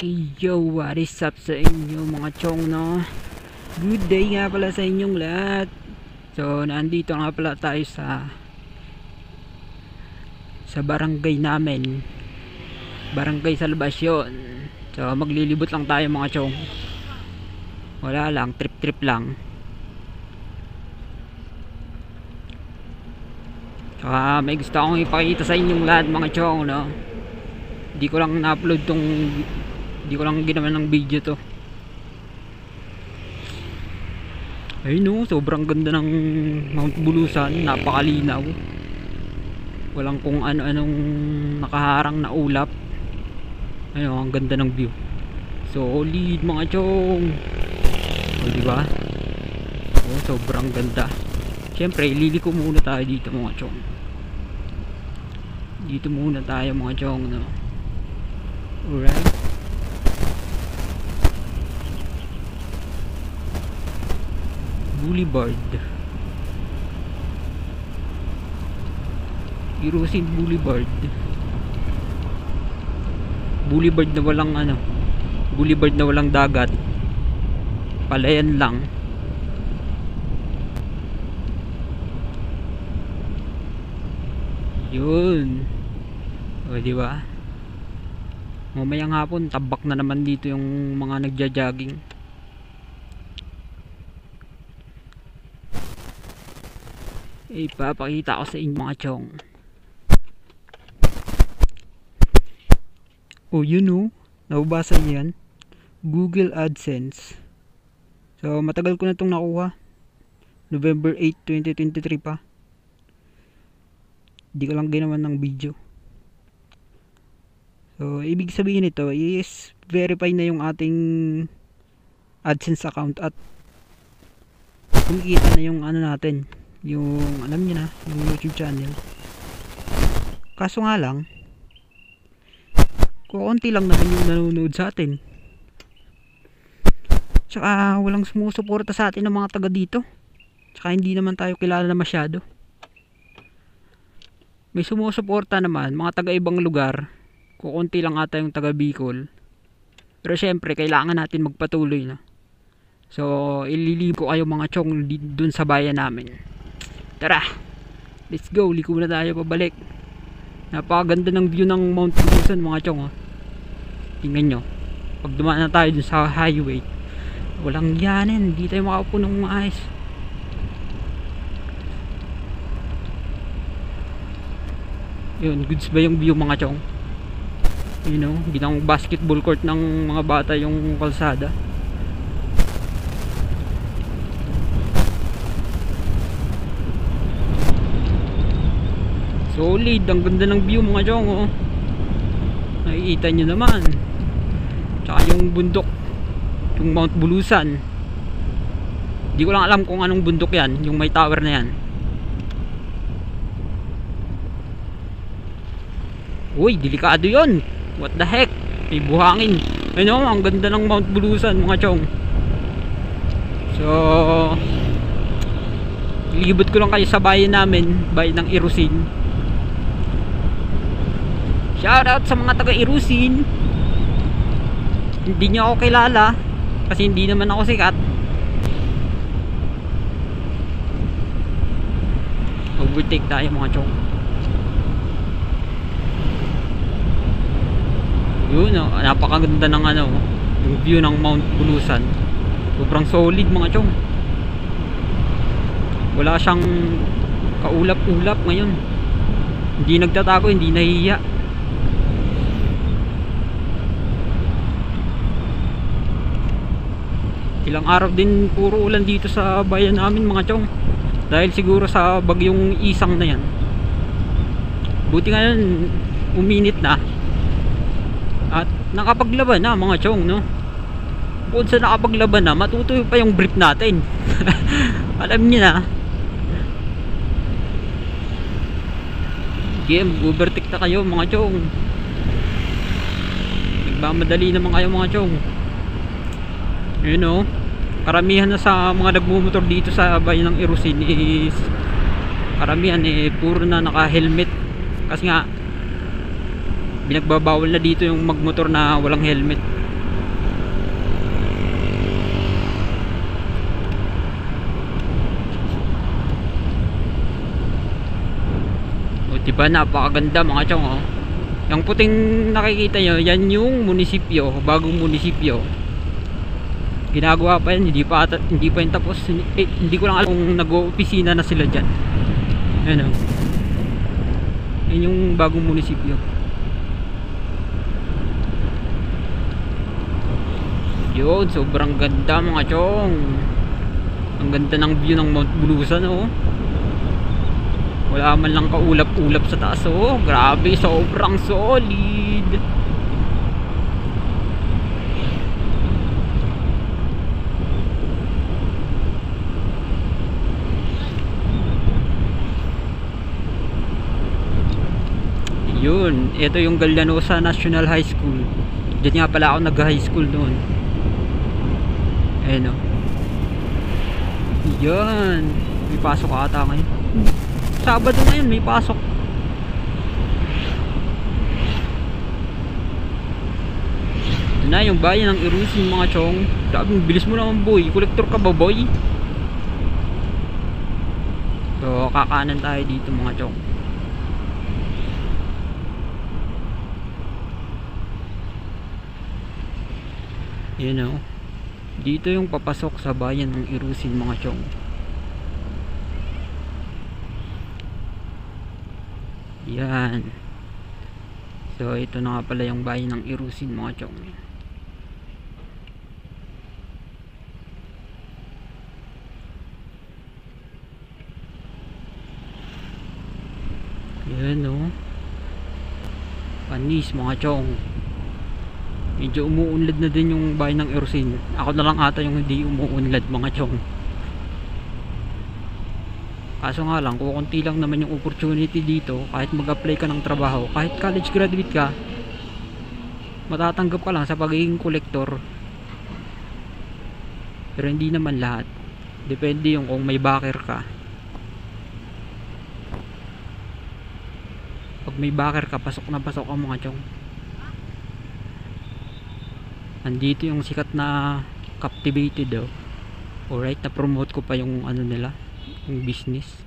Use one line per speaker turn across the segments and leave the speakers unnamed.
Yo, what is up sa inyo mga chong, no? Good day nga pala sa inyong lahat. So, nandito nga pala tayo sa barangay namin. Barangay Salvacion. So, maglilibot lang tayo mga chong. Wala lang, trip lang. Saka may gusto akong ipakita sa inyong lahat mga chong, no? Di ko lang na-upload di ko lang ginawa ng video to. Ayun, no, sobrang ganda ng Mount Bulusan, napakalinaw. Walang kung ano-anong nakaharang na ulap. Ayun, ang ganda ng view. Solid mga chong. O, diba? O, sobrang ganda. Siyempre, liliko muna tayo dito mga chong. Dito muna tayo mga chong, no? Alright. Boulevard. Irusin Boulevard. Boulevard na walang Boulevard na walang dagat. Palayan lang. Yun. O, diba? Mamayang hapon, tabak na naman dito yung mga nagja-jogging. Ipapakita ko sa inyo mga chong. Oh, you know, nababasa niyo yan? Google AdSense. So, matagal ko na itong nakuha. November 8, 2023 pa. Hindi ko lang ginawa ng video. So, ibig sabihin nito is verify na yung ating AdSense account at kumikita na yung natin, yung alam niyo na, yung YouTube channel. Kaso nga lang, kukunti lang naman yung nanonood sa atin. Tsaka walang sumusuporta sa atin ng mga taga dito. Tsaka hindi naman tayo kilala na masyado. May sumusuporta naman, mga taga ibang lugar. Kukunti lang ata yung taga Bicol. Pero syempre, kailangan natin magpatuloy na. So, ililib ko kayo mga chong dun sa bayan namin. Tara! Let's go! Liko na tayo pabalik. Napakaganda ng view ng Mount Bulusan mga chong. Oh. Tingnan nyo. Pag dumaan na tayo dun sa highway, walang yanin. Hindi tayo makaupo ng maayos. Yun, goods ba yung view mga chong? You know, ginawang basketball court ng mga bata yung kalsada. Solid, ang ganda ng view mga chong, oh. Nakikita nyo naman. Tsaka yung bundok, yung Mount Bulusan. Di ko lang alam kung anong bundok yan, yung may tower na yan. Uy, delikado yun. What the heck? May buhangin. Ayun, ang ganda ng Mount Bulusan mga chong. So, ilibot ko lang kayo sa bayan namin, bayan ng Irusin. Shoutout sa mga taga Irusin. Hindi niyo ako kilala kasi hindi naman ako sikat. Overtake tayo mga chong. Yun, oh, napakaganda ng yung view ng Mount Bulusan. Sobrang solid mga chong. Wala siyang kaulap-ulap ngayon. Hindi nagtatago, hindi nahihiya. Ilang araw din puro ulan dito sa bayan namin mga chong. Dahil siguro sa bagyong Isang na yan. Buti ngayon uminit na. At nakapaglaban na mga chong, no? Bukod sa nakapaglaban na, matutuyo pa yung brief natin. Alam niyo na. Game, overtake na kayo mga chong. Nagmamadali naman kayo mga chong. You know, karamihan na sa mga nagmumotor dito sa bayan ng Irusin is karamihan puro na naka-helmet. Kasi nga binagbabawal na dito yung magmotor na walang helmet. Diba napakaganda mga chong, oh. Yung puting nakikita nyo, yan yung munisipyo, bagong munisipyo. Ginagawa pa yan, hindi pa yung tapos. Hindi ko lang alam kung nag-opisina na sila dyan. Ayan, oh. Yan yung bagong munisipyo. Yun, sobrang ganda mga chong. Ang ganda ng view ng Mount Bulusan, oh. Wala man lang kaulap-ulap sa taas, oh. Grabe, sobrang solid. Yun, ito yung Gallanosa National High School. Diyan nga pala ako nag-high school noon. Ayan, oh. Yan, may pasok ata ngayon. Sabado ngayon, may pasok. Ito na yung bayan ng Irusin mga chong. Grabe, bilis mo naman boy. Kolektor ka ba boy? So kakanan tayo dito mga chong. Yan, oh. Dito yung papasok sa bayan ng Irusin mga chong. Yan. So ito na nga pala yung bayan ng Irusin mga chong. Yan, oh. Panis mga chong. Medyo umuunlad na din yung bayan ng Irusin. Ako na lang ata yung hindi umuunlad mga chong. Kaso nga lang, kukunti lang naman yung opportunity dito. Kahit mag-apply ka ng trabaho, kahit college graduate ka, matatanggap ka lang sa pagiging kolektor. Pero hindi naman lahat. Depende yung kung may backer ka. Pag may backer ka, pasok na pasok ang mga chong. Andito yung sikat na Captivated, oh. Alright, na-promote ko pa yung ano nila, yung business.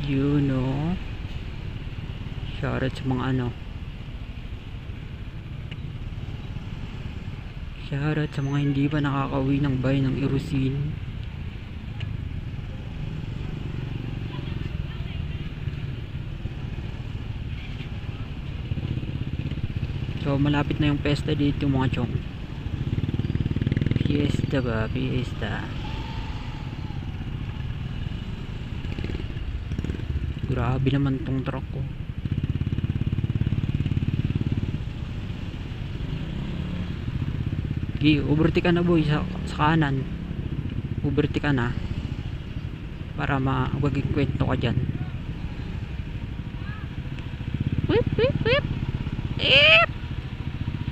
You know, shoutout sa mga ano, shoutout sa mga hindi pa nakakauwi ng bayan ng Irusin. So malapit na yung pesta dito mga chong. Fiesta ba? Fiesta. Grabe naman tong truck ko. Okay, overtake ka na boy sa kanan. Overtake ka na. Para magiging kwento ka dyan. Whip, whip, whip. Eep.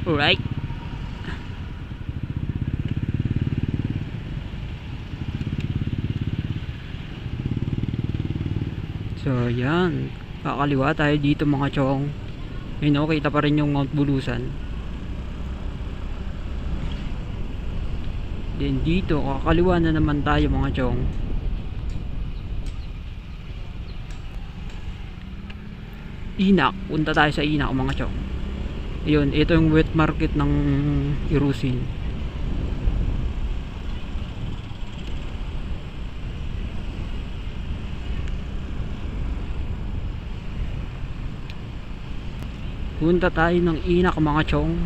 Alright. So yan, kakaliwa tayo dito mga chong. Ayun, okay, kita pa rin yung Mount Bulusan. Then dito, kakaliwa na naman tayo mga chong. Inak, punta tayo sa Inak mga chong. Ayun, ito yung wet market ng Irusin. Punta tayo ng Inak mga chong.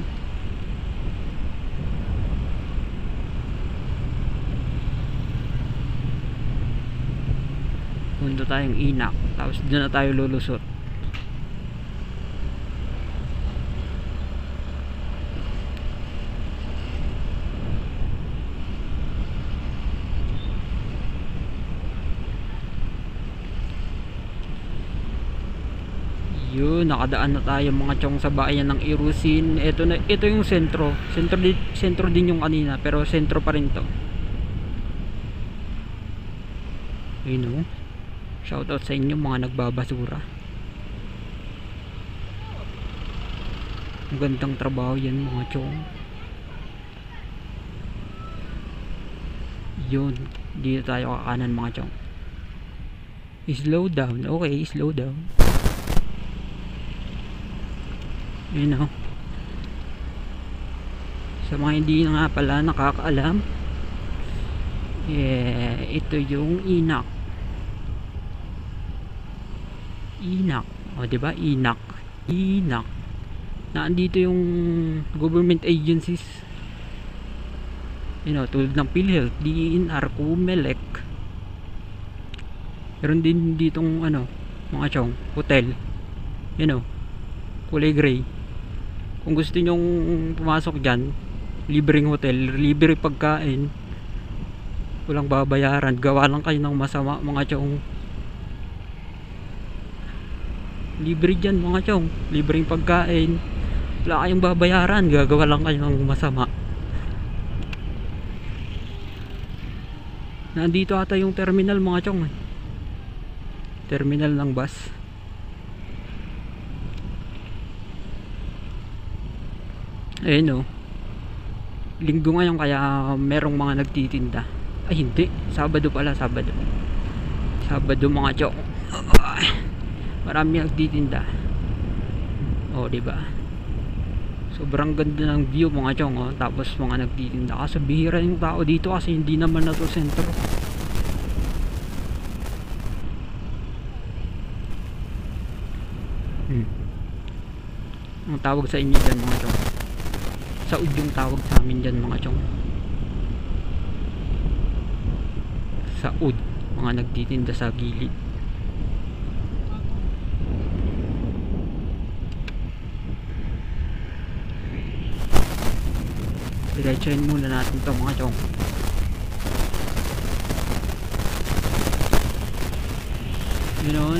Punta tayong Inak, tapos doon na tayo lulusot. Yun, nakadaan na tayo mga chong sa bayan ng Irusin. Ito yung sentro. Sentro din yung kanina, pero sentro pa rin to. Ayun o. Shoutout sa inyo mga nagbabasura. Ang gandang trabaho yan mga chong. Yun, dito tayo kakanan mga chong. Slow down. Okay, slow down. Yun o. Sa mga hindi na nga pala nakakaalam, ito yung Inak. O diba? Inak. Naandito yung government agencies. Tulad ng PhilHealth, DENR, Comelec. Meron din ditong mga chong, hotel. Kulay gray. Kung gusto nyong pumasok dyan, libreng hotel, libre pagkain, walang babayaran, gawa lang kayo ng masama mga chong. Libre dyan mga chong, libreng pagkain, wala kayong babayaran, gagawa lang kayo ng masama. Nandito ata yung terminal mga chong, terminal ng bus. Ayun o, linggo ngayon kaya merong mga nagtitinda. Ay hindi, Sabado pala, Sabado mga chong. Marami nagtitinda. O diba, sobrang ganda ng view mga chong o. Tapos mga nagtitinda, kasi bihira yung tao dito kasi hindi naman na to sentro. Ang tawag sa inyo dyan mga chong, saud yung tawag sa amin dyan mga chong. Saud, mga nagtitinda sa gilid. Diretsahin muna natin to mga chong.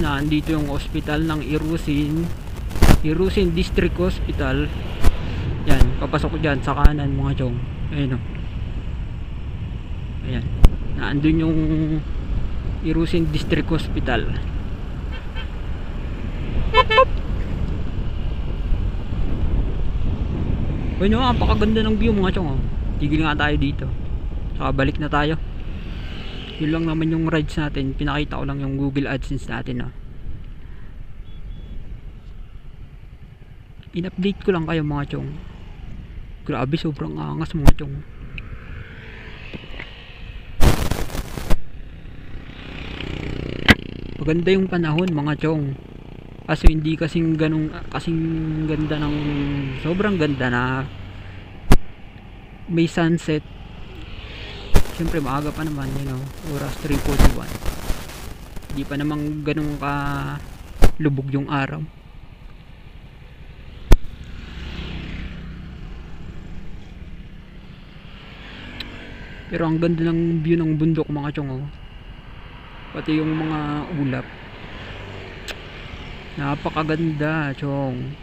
Nandito yung hospital ng Irusin District Hospital. Yan, papasok ko dyan sa kanan mga chong. Ayun o. Ayan, naandun yung Irusin District Hospital. Ayun o, napakaganda ng view mga chong o. Tigil nga tayo dito, saka balik na tayo. Yun lang naman yung rides natin. Pinakita ko lang yung Google AdSense natin o. In-update ko lang kayo mga chong. Grabe, sobrang angas mga chong. Maganda yung panahon mga chong. Kasi hindi kasing ganda ng, sobrang ganda na may sunset. Siyempre maaga pa naman, oras 3:41. Hindi pa naman ganun ka lubog yung araw. Pero ang ganda ng view ng bundok mga chong o. Pati yung mga ulap, napakaganda chong.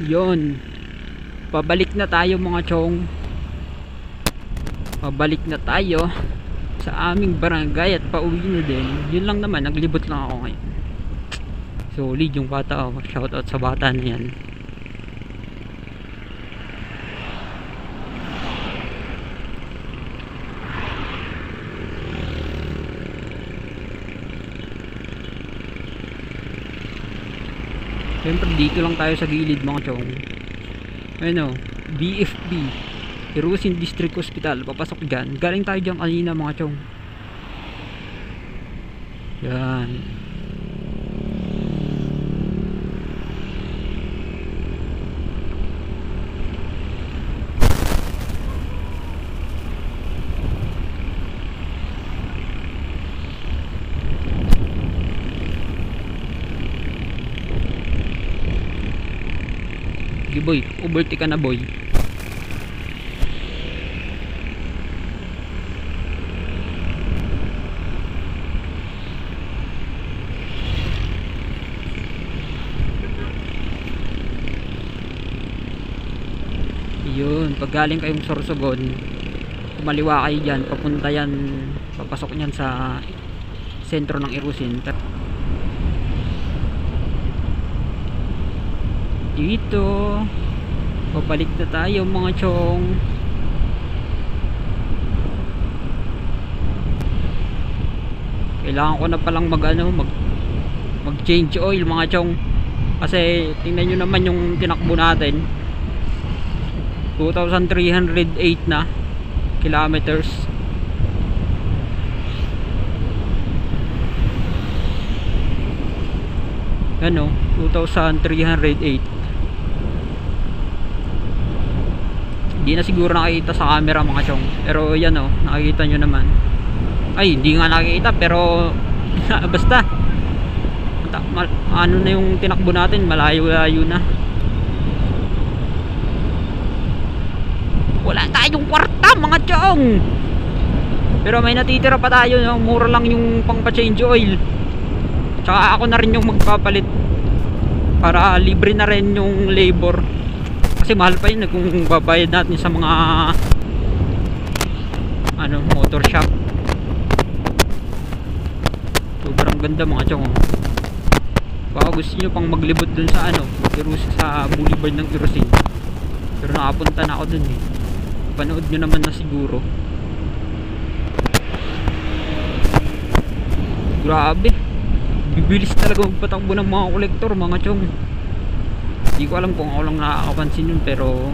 Yon, pabalik na tayo mga chong. Pabalik na tayo sa aming barangay at pauwi na din. Yun lang naman, naglibot lang ako ngayon. Solid yung bata oh. Shoutout sa bata na yan. Siyempre dito lang tayo sa gilid mga chong. Ayun o, BFB Irusin District Hospital. Papasok dyan. Galing tayo dyan kanina mga chong. Yan. Boy, overtake ka na boy. pag galing kayong Sorsogon, kumaliwa kayo dyan, papunta yan, papasok nyan sa sentro ng Irusin. Dito babalik na tayo mga chong. Kailangan ko na palang mag change oil mga chong, kasi tingnan nyo naman yung tinakbo natin, 2,308 na kilometers. Ano, 2,308. Hindi na siguro nakikita sa camera mga chong, pero yan o, nakikita nyo naman. Ay, hindi nga nakikita, pero basta ano na yung tinakbo natin, malayo-layo na. Wala tayong kwarta mga chong, pero may natitira pa tayo, no? Mura lang yung pang pa-change oil. Tsaka ako na rin yung magpapalit para libre na rin yung labor, kasi mahal pa yun kung babayad natin sa mga ano, motor shop. Sobrang ganda mga chong. Baka gusto nyo pang maglibot dun sa ano, sa boulevard ng Irusin, pero nakapunta na ako dun eh. Panood nyo naman na siguro. Grabe, bibilis talaga magpatakbo ng mga kolektor mga chong. Hindi ko alam kung ako lang nakakapansin yun, pero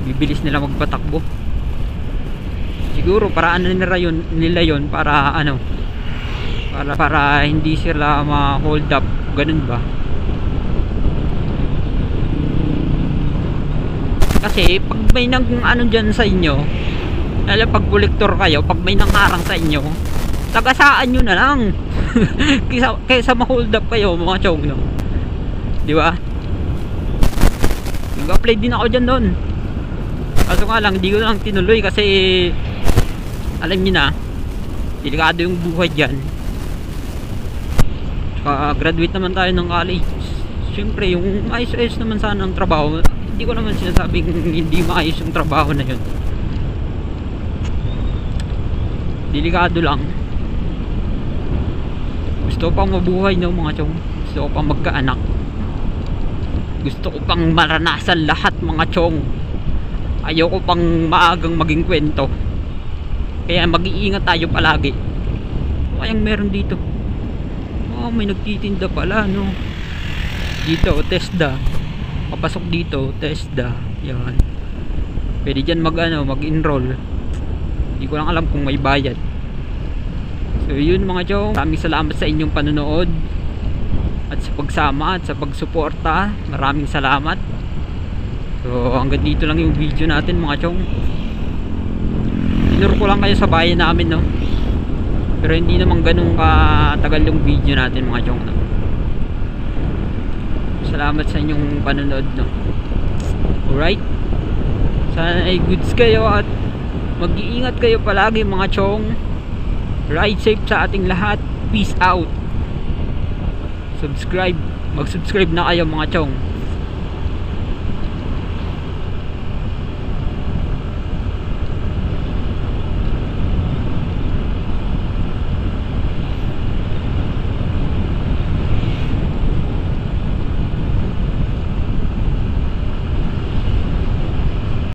bibilis nila magpatakbo. Siguro paraan nila yun para ano, para hindi sila ma-hold up, ganun ba? Kasi pag may nang ano dyan sa inyo, lalo pag kolektor kayo, pag may nangharang sa inyo, tagasaan nyo na lang. kaysa ma-hold up kayo mga chong, no? Di ba? Nag-apply din ako dyan doon, kaso nga lang hindi ko lang tinuloy kasi alam niyo na, delikado yung buhay dyan. Graduate naman tayo ng college. Siyempre yung ayos-ayos naman sana ng trabaho. Hindi ko naman sinasabing hindi maayos yung trabaho na yun, delikado lang. Gusto ko pang mabuhay, no mga chong. Gusto ko pang magkaanak. Gusto ko pang maranasan lahat mga chong. Ayoko pang maagang maging kwento. Kaya mag-iingat tayo palagi. Kayang meron dito, oh, may nagtitinda pala, no? Dito, TESDA. Papasok dito, TESDA. Yan. Pwede dyan mag-enroll. Hindi ko lang alam kung may bayad. So yun mga chong, maraming salamat sa inyong panonood at sa pagsama at sa pagsuporta. Maraming salamat. So hanggang dito lang yung video natin mga chong. Tinuro ko lang kayo sa bayan namin, no? Pero hindi naman ganun katagal yung video natin mga chong, no? Salamat sa inyong panonood, no? Alright, sana ay goods kayo at mag-iingat kayo palagi mga chong. Ride safe sa ating lahat. Peace out. Mag-subscribe na kayo mga chong.